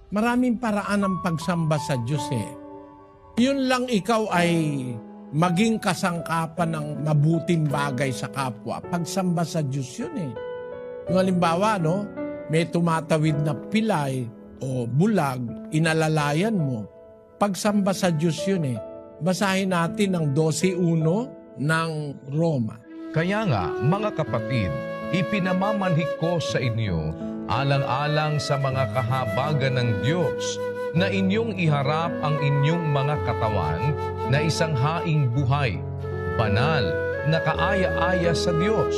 Maraming paraan ng pagsamba sa Diyos eh. Yun lang ikaw ay maging kasangkapan ng mabuting bagay sa kapwa. Pagsamba sa Diyos yun eh. Yung halimbawa, no, may tumatawid na pilay o bulag, inalalayan mo. Pagsamba sa Diyos yun eh. Basahin natin ang 12:1 ng Roma. Kaya nga, mga kapatid, ipinamamanhik ko sa inyo, alang-alang sa mga kahabagan ng Diyos, na inyong iharap ang inyong mga katawan na isang haing buhay, banal, na kaaya-aya sa Diyos,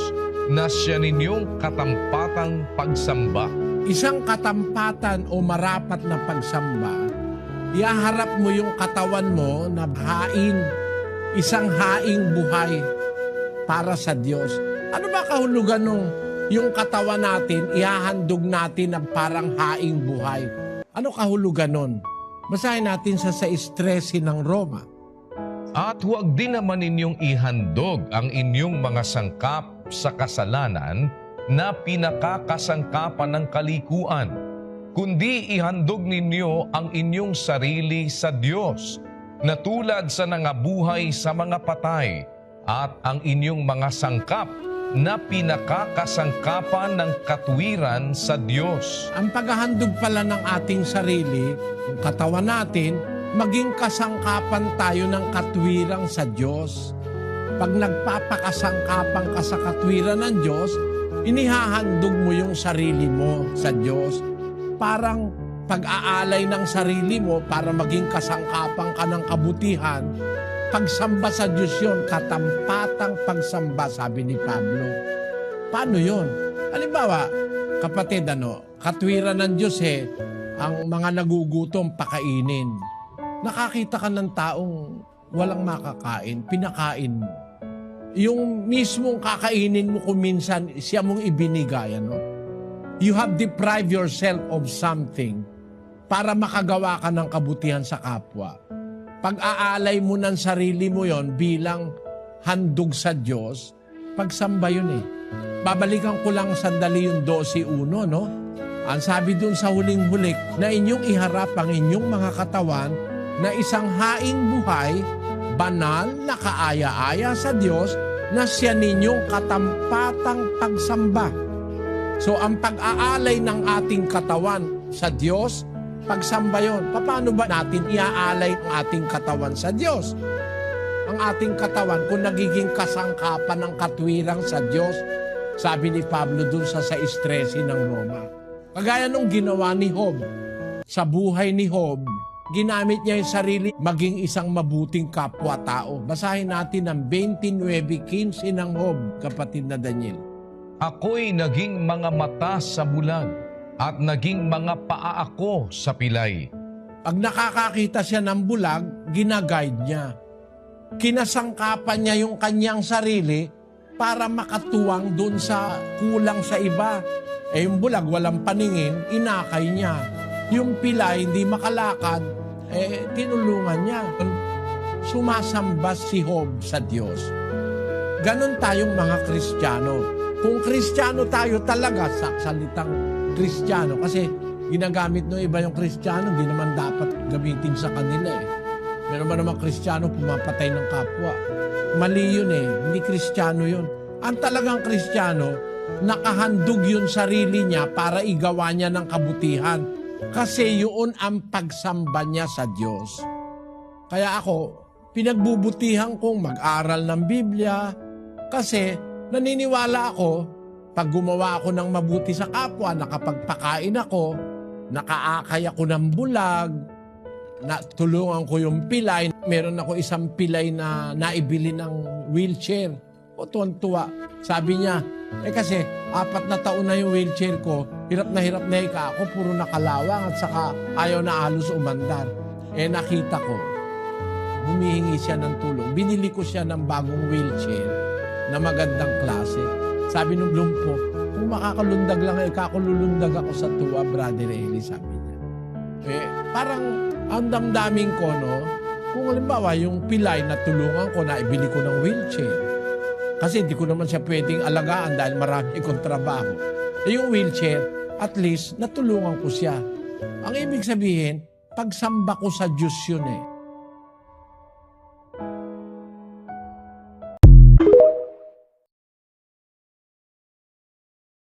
na siya ninyong katampatang pagsamba. Isang katampatan o marapat na pagsamba, ihaharap mo yung katawan mo na hain, isang haing buhay para sa Diyos. Ano ba kahulugan nung yung katawan natin, ihahandog natin ng parang haing buhay? Ano kahulugan nun? Basahin natin sa 6:13 ng Roma. At huwag din naman ninyong ihandog ang inyong mga sangkap sa kasalanan na pinakakasangkapan ng kalikuan, kundi ihandog ninyo ang inyong sarili sa Diyos, na tulad sa nangabuhay sa mga patay, at ang inyong mga sangkap na pinakakasangkapan ng katwiran sa Diyos. Ang paghahandog pala ng ating sarili, yung katawan natin, maging kasangkapan tayo ng katwirang sa Diyos. Pag nagpapakasangkapan ka sa katwiran ng Diyos, inihahandog mo yung sarili mo sa Diyos. Parang pag-aalay ng sarili mo para maging kasangkapan ka ng kabutihan. Pagsamba sa Diyos yun, katampatang pagsamba, sabi ni Pablo. Paano yun? Halimbawa, kapatid, katwiran ng Diyos ang mga nagugutom pakainin. Nakakita ka ng taong walang makakain, pinakain mo. Yung mismong kakainin mo kung minsan, siya mong ibinigay, You have deprived yourself of something para makagawa ka ng kabutihan sa kapwa. Pag-aalay mo ng sarili mo yon bilang handog sa Diyos, pagsamba yun eh. Babalikan ko lang sandali yung 12:1, no? Ang sabi dun sa huling-hulik, na inyong iharap ang inyong mga katawan na isang haing buhay, banal na kaaya-aya sa Diyos, na siya ninyong katampatang pagsamba. So ang pag-aalay ng ating katawan sa Diyos, pagsamba yun. Paano ba natin iaalay ang ating katawan sa Diyos? Ang ating katawan kung nagiging kasangkapan ng katwirang sa Diyos, sabi ni Pablo dun sa 6:13 ng Roma. Kagaya nung ginawa ni Job. Sa buhay ni Job, ginamit niya yung sarili maging isang mabuting kapwa-tao. Basahin natin ang 29:15 ng Job, kapatid na Daniel. Ako'y naging mga mata sa bulag, at naging mga paa ako sa pilay. Pag nakakakita siya ng bulag, ginaguide niya. Kinasangkapan niya yung kanyang sarili para makatuwang dun sa kulang sa iba. Yung bulag, walang paningin, inakay niya. Yung pilay, hindi makalakad, tinulungan niya. Sumasamba si Job sa Diyos. Ganon tayong mga Kristiyano. Kung Kristiyano tayo talaga sa salitang Kristiyano, kasi ginagamit ng iba yung Kristiyano, hindi naman dapat gamitin sa kanila eh. Meron ba naman Kristiyano pumapatay ng kapwa? Mali yun eh, hindi Kristiyano yun. Ang talagang Kristiyano, nakahandog yung sarili niya para igawa niya ng kabutihan. Kasi yun ang pagsamba niya sa Diyos. Kaya ako, pinagbubutihan kong mag-aral ng Biblia, kasi naniniwala ako, pag gumawa ako ng mabuti sa kapwa, nakapagpakain ako, nakaakay ako ng bulag, natulungan ko yung pilay. Meron ako isang pilay na naibili ng wheelchair. O tuwan-tuwa. Sabi niya, kasi 4 na taon na yung wheelchair ko, hirap na ako, puro nakalawang at saka ayaw na halos umandar. Nakita ko, humihingi siya ng tulong. Binili ko siya ng bagong wheelchair na magandang klase. Sabi nung lumpo, kung makakalundag lang, kakululundag ako sa tuwa, Brother Eli, sabi niya. Parang ang damdamin ko, no? Kung halimbawa, yung pilay na tulungan ko, na ibili ko ng wheelchair. Kasi hindi ko naman siya pwedeng alagaan dahil marami kong trabaho. Yung wheelchair, at least, natulungan ko siya. Ang ibig sabihin, pagsamba ko sa Diyos yun eh.